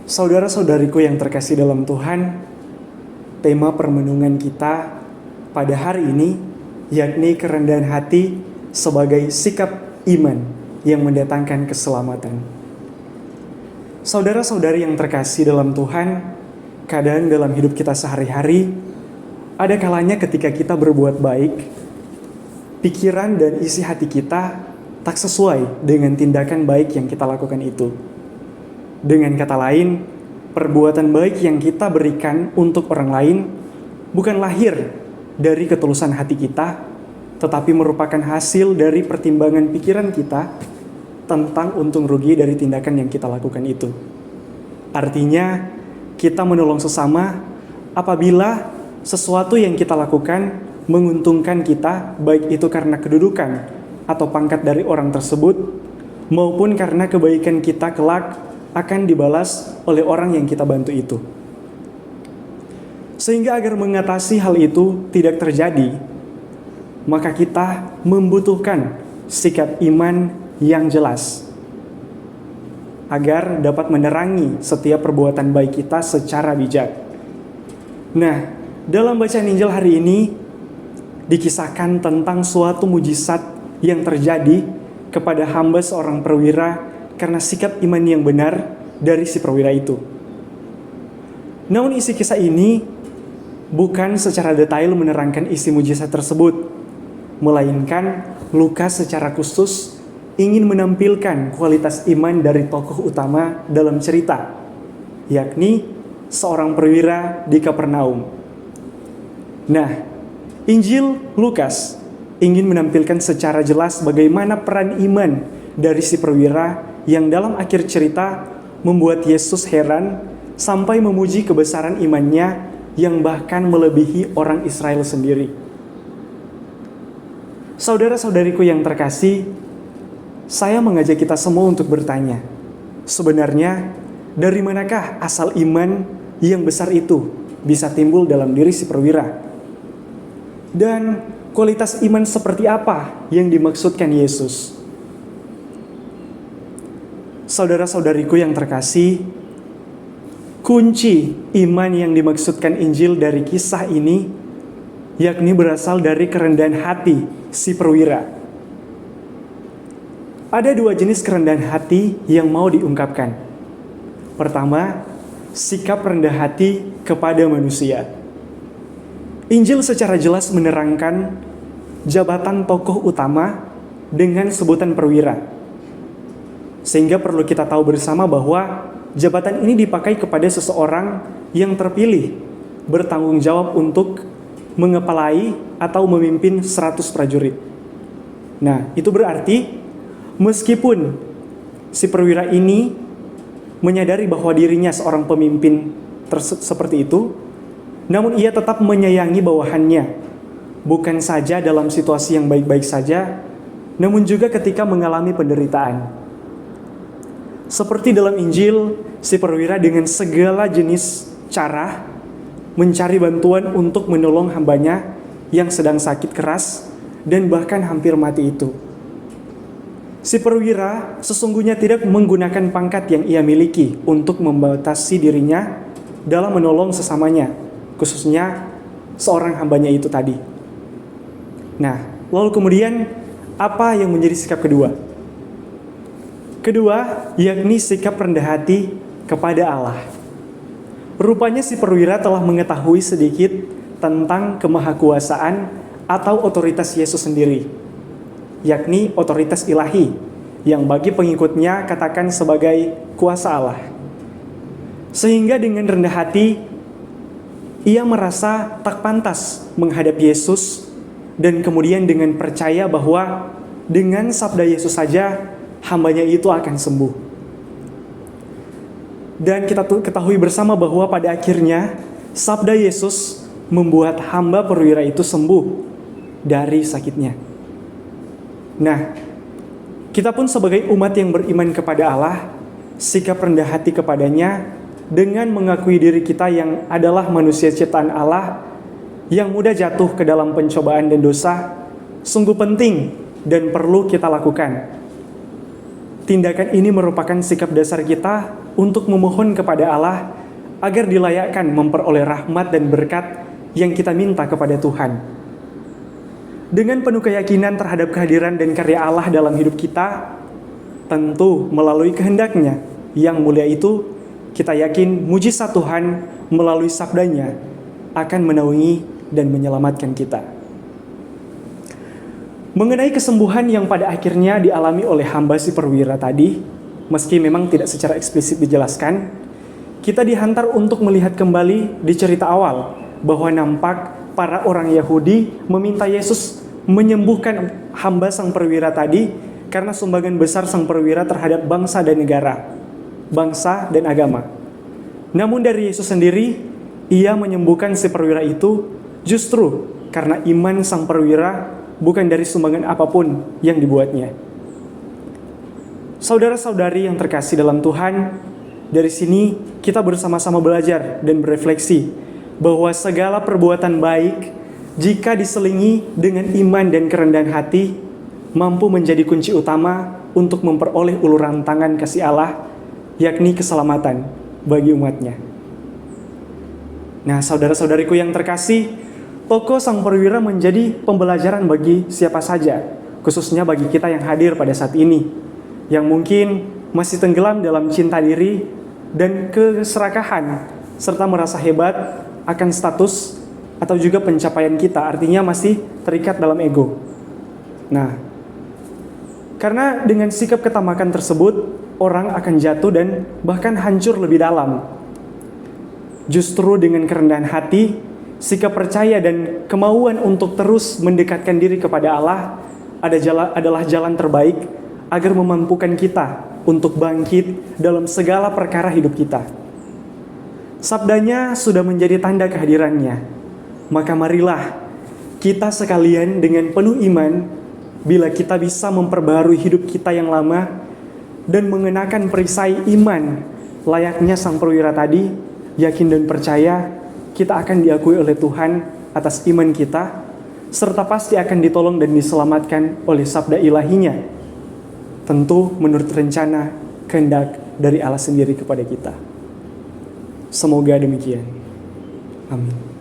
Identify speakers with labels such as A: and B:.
A: Saudara-saudariku yang terkasih dalam Tuhan, tema permenungan kita pada hari ini yakni kerendahan hati sebagai sikap iman yang mendatangkan keselamatan. Saudara-saudari yang terkasih dalam Tuhan, kadang dalam hidup kita sehari-hari, ada kalanya ketika kita berbuat baik, pikiran dan isi hati kita tak sesuai dengan tindakan baik yang kita lakukan itu. Dengan kata lain, perbuatan baik yang kita berikan untuk orang lain bukan lahir dari ketulusan hati kita, tetapi merupakan hasil dari pertimbangan pikiran kita tentang untung rugi dari tindakan yang kita lakukan itu. Artinya, kita menolong sesama apabila sesuatu yang kita lakukan menguntungkan kita, baik itu karena kedudukan atau pangkat dari orang tersebut, maupun karena kebaikan kita kelak akan dibalas oleh orang yang kita bantu itu. Sehingga agar mengatasi hal itu tidak terjadi, maka kita membutuhkan sikap iman yang jelas agar dapat menerangi setiap perbuatan baik kita secara bijak. Nah, dalam bacaan Injil hari ini dikisahkan tentang suatu mujizat yang terjadi kepada hamba seorang perwira karena sikap iman yang benar dari si perwira itu. Namun isi kisah ini bukan secara detail menerangkan isi mujizat tersebut, melainkan Lukas secara khusus ingin menampilkan kualitas iman dari tokoh utama dalam cerita, yakni seorang perwira di Kapernaum. Nah, Injil Lukas ingin menampilkan secara jelas bagaimana peran iman dari si perwira yang dalam akhir cerita membuat Yesus heran sampai memuji kebesaran imannya yang bahkan melebihi orang Israel sendiri. Saudara-saudariku yang terkasih, saya mengajak kita semua untuk bertanya, sebenarnya dari manakah asal iman yang besar itu bisa timbul dalam diri si perwira? Dan kualitas iman seperti apa yang dimaksudkan Yesus? Saudara-saudariku yang terkasih, kunci iman yang dimaksudkan Injil dari kisah ini yakni berasal dari kerendahan hati si perwira. Ada dua jenis kerendahan hati yang mau diungkapkan. Pertama, sikap rendah hati kepada manusia. Injil secara jelas menerangkan jabatan tokoh utama dengan sebutan perwira. Sehingga perlu kita tahu bersama bahwa jabatan ini dipakai kepada seseorang yang terpilih bertanggung jawab untuk mengepalai atau memimpin 100 prajurit. Nah, itu berarti meskipun si perwira ini menyadari bahwa dirinya seorang pemimpin seperti itu, namun ia tetap menyayangi bawahannya, bukan saja dalam situasi yang baik-baik saja, namun juga ketika mengalami penderitaan. Seperti dalam Injil, si perwira dengan segala jenis cara mencari bantuan untuk menolong hambanya yang sedang sakit keras dan bahkan hampir mati itu. Si perwira sesungguhnya tidak menggunakan pangkat yang ia miliki untuk membatasi dirinya dalam menolong sesamanya, khususnya seorang hambanya itu tadi. Nah, lalu kemudian apa yang menjadi sikap kedua? Kedua, yakni sikap rendah hati kepada Allah. Rupanya si perwira telah mengetahui sedikit tentang kemahakuasaan atau otoritas Yesus sendiri, yakni otoritas ilahi, yang bagi pengikutnya katakan sebagai kuasa Allah. Sehingga dengan rendah hati, ia merasa tak pantas menghadap Yesus, dan kemudian dengan percaya bahwa dengan sabda Yesus saja, hambanya itu akan sembuh. Dan kita ketahui bersama bahwa pada akhirnya sabda Yesus membuat hamba perwira itu sembuh dari sakitnya. Nah, kita pun sebagai umat yang beriman kepada Allah, sikap rendah hati kepadanya dengan mengakui diri kita yang adalah manusia ciptaan Allah yang mudah jatuh ke dalam pencobaan dan dosa, sungguh penting dan perlu kita lakukan. Tindakan ini merupakan sikap dasar kita untuk memohon kepada Allah agar dilayakkan memperoleh rahmat dan berkat yang kita minta kepada Tuhan. Dengan penuh keyakinan terhadap kehadiran dan karya Allah dalam hidup kita, tentu melalui kehendaknya yang mulia itu, kita yakin mujizat Tuhan melalui sabdanya akan menaungi dan menyelamatkan kita. Mengenai kesembuhan yang pada akhirnya dialami oleh hamba si perwira tadi, meski memang tidak secara eksplisit dijelaskan, kita dihantar untuk melihat kembali di cerita awal bahwa nampak para orang Yahudi meminta Yesus menyembuhkan hamba sang perwira tadi karena sumbangan besar sang perwira terhadap bangsa dan negara, bangsa dan agama. Namun dari Yesus sendiri, ia menyembuhkan si perwira itu justru karena iman sang perwira, bukan dari sumbangan apapun yang dibuatnya. Saudara-saudari yang terkasih dalam Tuhan, dari sini kita bersama-sama belajar dan berefleksi bahwa segala perbuatan baik jika diselingi dengan iman dan kerendahan hati mampu menjadi kunci utama untuk memperoleh uluran tangan kasih Allah, yakni keselamatan bagi umatnya. Nah, saudara-saudariku yang terkasih, tokoh sang perwira menjadi pembelajaran bagi siapa saja, khususnya bagi kita yang hadir pada saat ini, yang mungkin masih tenggelam dalam cinta diri dan keserakahan, serta merasa hebat akan status atau juga pencapaian kita, artinya masih terikat dalam ego. Nah, karena dengan sikap ketamakan tersebut, orang akan jatuh dan bahkan hancur lebih dalam. Justru dengan kerendahan hati, sikap percaya dan kemauan untuk terus mendekatkan diri kepada Allah adalah jalan terbaik agar memampukan kita untuk bangkit dalam segala perkara hidup kita. Sabdanya sudah menjadi tanda kehadirannya. Maka marilah kita sekalian dengan penuh iman, bila kita bisa memperbarui hidup kita yang lama dan mengenakan perisai iman layaknya sang perwira tadi, yakin dan percaya kita akan diakui oleh Tuhan atas iman kita, serta pasti akan ditolong dan diselamatkan oleh sabda ilahinya. Tentu menurut rencana kehendak dari Allah sendiri kepada kita. Semoga demikian. Amin.